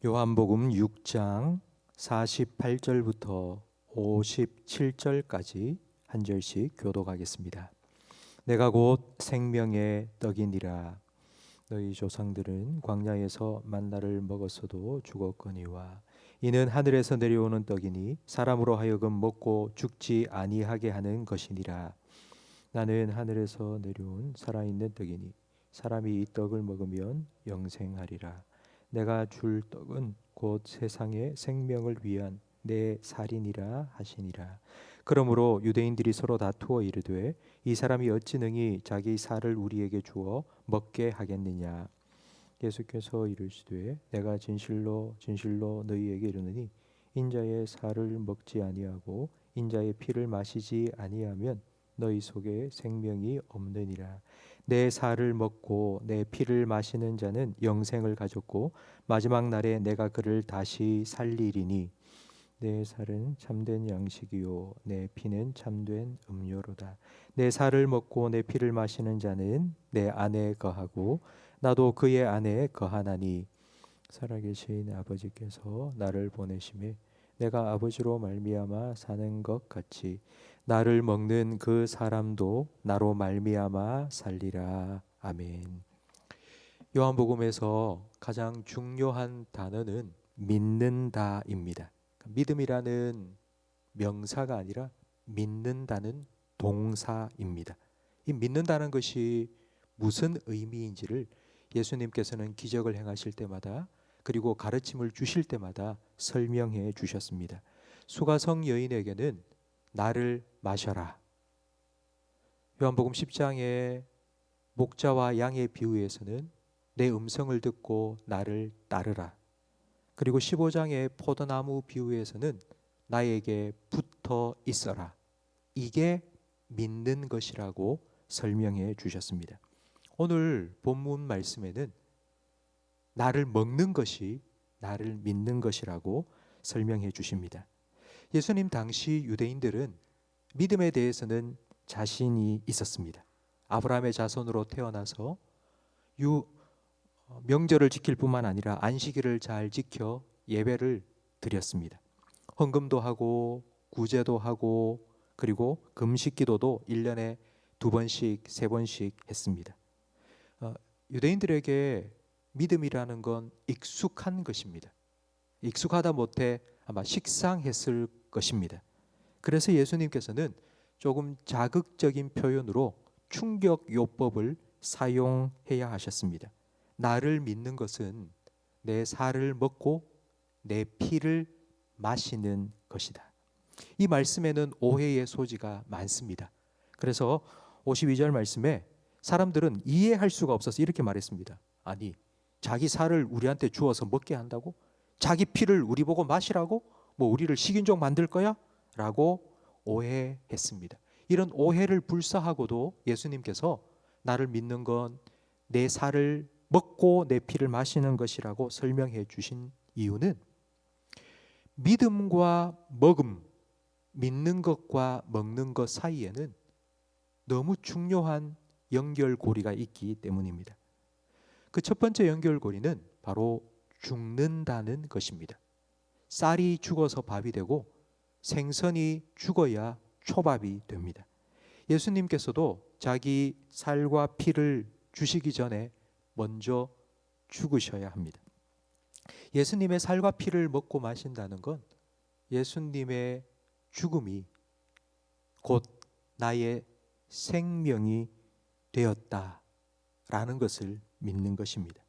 요한복음 6장 48절부터 57절까지 한 절씩 교독하겠습니다. 내가 곧 생명의 떡이니라. 너희 조상들은 광야에서 만나를 먹었어도 죽었거니와 이는 하늘에서 내려오는 떡이니 사람으로 하여금 먹고 죽지 아니하게 하는 것이니라. 나는 하늘에서 내려온 살아있는 떡이니 사람이 이 떡을 먹으면 영생하리라. 내가 줄 떡은 곧 세상의 생명을 위한 내 살이니라 하시니라. 그러므로 유대인들이 서로 다투어 이르되 이 사람이 어찌 능히 자기 살을 우리에게 주어 먹게 하겠느냐. 예수께서 이르시되 내가 진실로 진실로 너희에게 이르노니 인자의 살을 먹지 아니하고 인자의 피를 마시지 아니하면 너희 속에 생명이 없느니라. 내 살을 먹고 내 피를 마시는 자는 영생을 가졌고 마지막 날에 내가 그를 다시 살리리니 내 살은 참된 양식이요 내 피는 참된 음료로다. 내 살을 먹고 내 피를 마시는 자는 내 안에 거하고 나도 그의 안에 거하나니 살아계신 아버지께서 나를 보내심에 내가 아버지로 말미암아 사는 것 같이 나를 먹는 그 사람도 나로 말미암아 살리라. 아멘. 요한복음에서 가장 중요한 단어는 믿는다입니다. 믿음이라는 명사가 아니라 믿는다는 동사입니다. 이 믿는다는 것이 무슨 의미인지를 예수님께서는 기적을 행하실 때마다 그리고 가르침을 주실 때마다 설명해 주셨습니다. 수가성 여인에게는 나를 마셔라. 요한복음 10장의 목자와 양의 비유에서는 내 음성을 듣고 나를 따르라. 그리고 15장의 포도나무 비유에서는 나에게 붙어 있어라. 이게 믿는 것이라고 설명해 주셨습니다. 오늘 본문 말씀에는 나를 먹는 것이 나를 믿는 것이라고 설명해 주십니다. 예수님 당시 유대인들은 믿음에 대해서는 자신이 있었습니다. 아브라함의 자손으로 태어나서 명절을 지킬 뿐만 아니라 안식일을 잘 지켜 예배를 드렸습니다. 헌금도 하고 구제도 하고 그리고 금식기도도 1년에 2번씩 3번씩 했습니다. 유대인들에게 믿음이라는 건 익숙한 것입니다. 익숙하다 못해 아마 식상했을 것입니다. 그래서 예수님께서는 조금 자극적인 표현으로 충격요법을 사용해야 하셨습니다. 나를 믿는 것은 내 살을 먹고 내 피를 마시는 것이다. 이 말씀에는 오해의 소지가 많습니다. 그래서 52절 말씀에 사람들은 이해할 수가 없어서 이렇게 말했습니다. 아니, 자기 살을 우리한테 주어서 먹게 한다고? 자기 피를 우리 보고 마시라고? 뭐 우리를 식인종 만들 거야? 라고 오해했습니다. 이런 오해를 불사하고도 예수님께서 나를 믿는 건 내 살을 먹고 내 피를 마시는 것이라고 설명해 주신 이유는 믿음과 먹음, 믿는 것과 먹는 것 사이에는 너무 중요한 연결고리가 있기 때문입니다. 그 첫 번째 연결고리는 바로 죽는다는 것입니다. 쌀이 죽어서 밥이 되고 생선이 죽어야 초밥이 됩니다. 예수님께서도 자기 살과 피를 주시기 전에 먼저 죽으셔야 합니다. 예수님의 살과 피를 먹고 마신다는 건 예수님의 죽음이 곧 나의 생명이 되었다라는 것을 믿는 것입니다.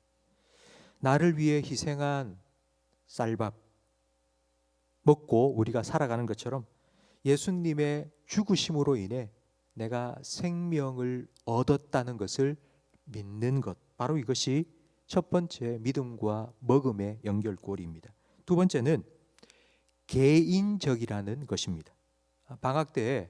나를 위해 희생한 쌀밥 먹고 우리가 살아가는 것처럼 예수님의 죽으심으로 인해 내가 생명을 얻었다는 것을 믿는 것, 바로 이것이 첫 번째 믿음과 먹음의 연결고리입니다. 두 번째는 개인적이라는 것입니다. 방학 때에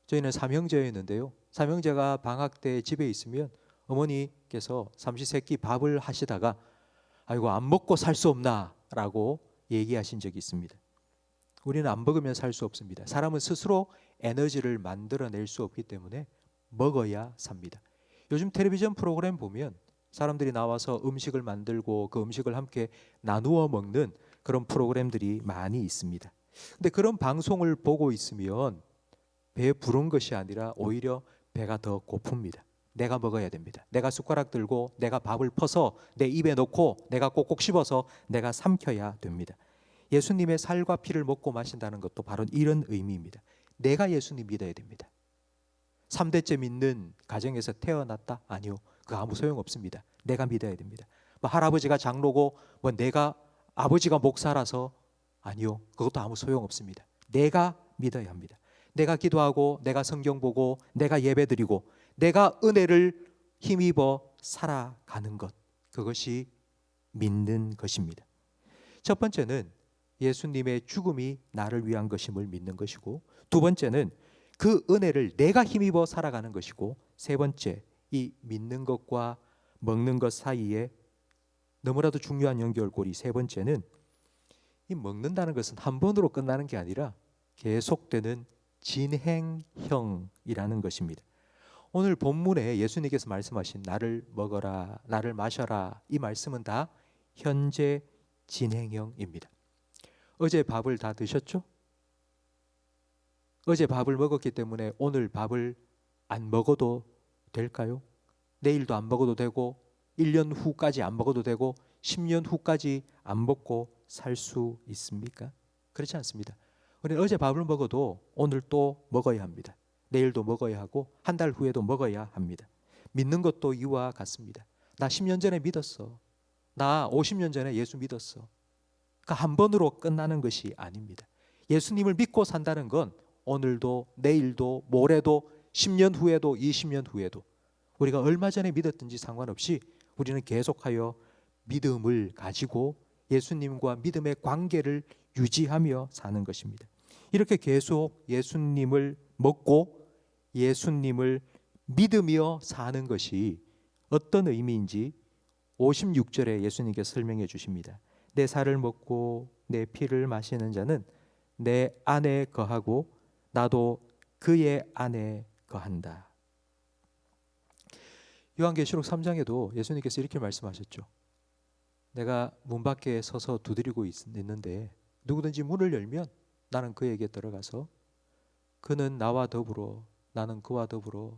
저희는 삼형제였는데요. 삼형제가 방학 때 집에 있으면 어머니께서 삼시세끼 밥을 하시다가 아이고 안 먹고 살 수 없나 라고 얘기하신 적이 있습니다. 우리는 안 먹으면 살 수 없습니다. 사람은 스스로 에너지를 만들어낼 수 없기 때문에 먹어야 삽니다. 요즘 텔레비전 프로그램 보면 사람들이 나와서 음식을 만들고 그 음식을 함께 나누어 먹는 그런 프로그램들이 많이 있습니다. 근데 그런 방송을 보고 있으면 배 부른 것이 아니라 오히려 배가 더 고픕니다. 내가 먹어야 됩니다. 내가 숟가락 들고 내가 밥을 퍼서 내 입에 넣고 내가 꼭꼭 씹어서 내가 삼켜야 됩니다. 예수님의 살과 피를 먹고 마신다는 것도 바로 이런 의미입니다. 내가 예수님 믿어야 됩니다. 3대째 믿는 가정에서 태어났다? 아니요. 그거 아무 소용없습니다. 내가 믿어야 됩니다. 뭐 할아버지가 장로고 뭐 내가 아버지가 목사라서 아니요. 그것도 아무 소용없습니다. 내가 믿어야 합니다. 내가 기도하고 내가 성경 보고 내가 예배드리고 내가 은혜를 힘입어 살아가는 것, 그것이 믿는 것입니다. 첫 번째는 예수님의 죽음이 나를 위한 것임을 믿는 것이고, 두 번째는 그 은혜를 내가 힘입어 살아가는 것이고, 세 번째, 이 믿는 것과 먹는 것 사이에 너무나도 중요한 연결고리 세 번째는, 이 먹는다는 것은 한 번으로 끝나는 게 아니라 계속되는 진행형이라는 것입니다. 오늘 본문에 예수님께서 말씀하신 나를 먹어라, 나를 마셔라, 이 말씀은 다 현재 진행형입니다. 어제 밥을 다 드셨죠? 어제 밥을 먹었기 때문에 오늘 밥을 안 먹어도 될까요? 내일도 안 먹어도 되고 1년 후까지 안 먹어도 되고 10년 후까지 안 먹고 살 수 있습니까? 그렇지 않습니다. 우리는 어제 밥을 먹어도 오늘 또 먹어야 합니다. 내일도 먹어야 하고 한 달 후에도 먹어야 합니다. 믿는 것도 이와 같습니다. 나 10년 전에 믿었어. 나 50년 전에 예수 믿었어. 그러니까 한 번으로 끝나는 것이 아닙니다. 예수님을 믿고 산다는 건 오늘도 내일도 모레도 10년 후에도 20년 후에도 우리가 얼마 전에 믿었든지 상관없이 우리는 계속하여 믿음을 가지고 예수님과 믿음의 관계를 유지하며 사는 것입니다. 이렇게 계속 예수님을 먹고 예수님을 믿으며 사는 것이 어떤 의미인지 56절에 예수님께서 설명해 주십니다. 내 살을 먹고 내 피를 마시는 자는 내 안에 거하고 나도 그의 안에 거한다. 요한계시록 3장에도 예수님께서 이렇게 말씀하셨죠. 내가 문 밖에 서서 두드리고 있는데 누구든지 문을 열면 나는 그에게 들어가서 그는 나와 더불어 나는 그와 더불어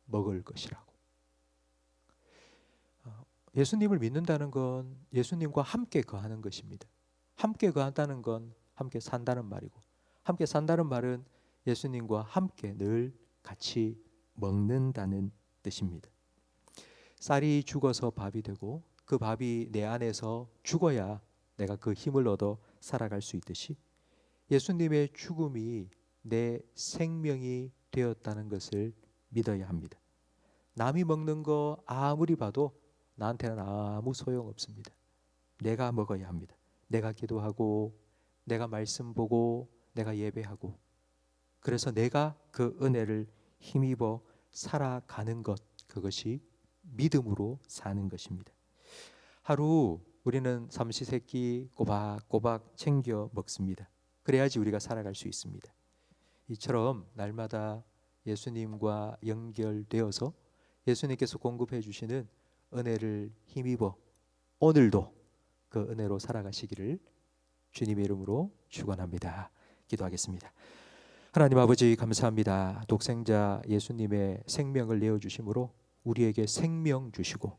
먹을 것이라고. 예수님을 믿는다는 건 예수님과 함께 거하는 것입니다. 함께 거한다는 건 함께 산다는 말이고, 함께 산다는 말은 예수님과 함께 늘 같이 먹는다는 뜻입니다. 쌀이 죽어서 밥이 되고 그 밥이 내 안에서 죽어야 내가 그 힘을 얻어 살아갈 수 있듯이 예수님의 죽음이 내 생명이 되었다는 것을 믿어야 합니다. 남이 먹는 거 아무리 봐도 나한테는 아무 소용없습니다. 내가 먹어야 합니다. 내가 기도하고 내가 말씀 보고 내가 예배하고, 그래서 내가 그 은혜를 힘입어 살아가는 것, 그것이 믿음으로 사는 것입니다. 하루 우리는 삼시세끼 꼬박꼬박 챙겨 먹습니다. 그래야지 우리가 살아갈 수 있습니다. 이처럼 날마다 예수님과 연결되어서 예수님께서 공급해 주시는 은혜를 힘입어 오늘도 그 은혜로 살아가시기를 주님의 이름으로 축원합니다. 기도하겠습니다. 하나님 아버지, 감사합니다. 독생자 예수님의 생명을 내어주심으로 우리에게 생명 주시고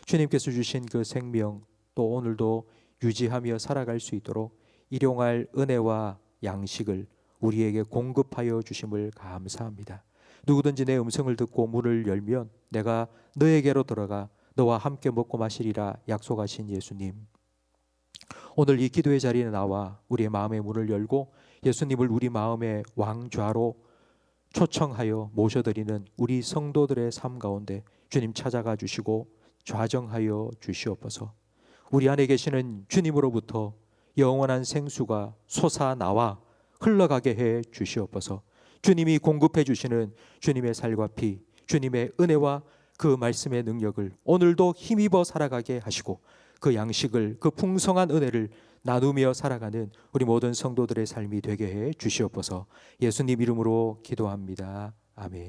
주님께서 주신 그 생명 또 오늘도 유지하며 살아갈 수 있도록 일용할 은혜와 양식을 우리에게 공급하여 주심을 감사합니다. 누구든지 내 음성을 듣고 문을 열면 내가 너에게로 들어가 너와 함께 먹고 마시리라 약속하신 예수님, 오늘 이 기도의 자리에 나와 우리의 마음의 문을 열고 예수님을 우리 마음의 왕좌로 초청하여 모셔드리는 우리 성도들의 삶 가운데 주님 찾아가 주시고 좌정하여 주시옵소서. 우리 안에 계시는 주님으로부터 영원한 생수가 솟아나와 흘러가게 해 주시옵소서. 주님이 공급해 주시는 주님의 살과 피, 주님의 은혜와 그 말씀의 능력을 오늘도 힘입어 살아가게 하시고 그 양식을, 그 풍성한 은혜를 나누며 살아가는 우리 모든 성도들의 삶이 되게 해 주시옵소서. 예수님 이름으로 기도합니다. 아멘.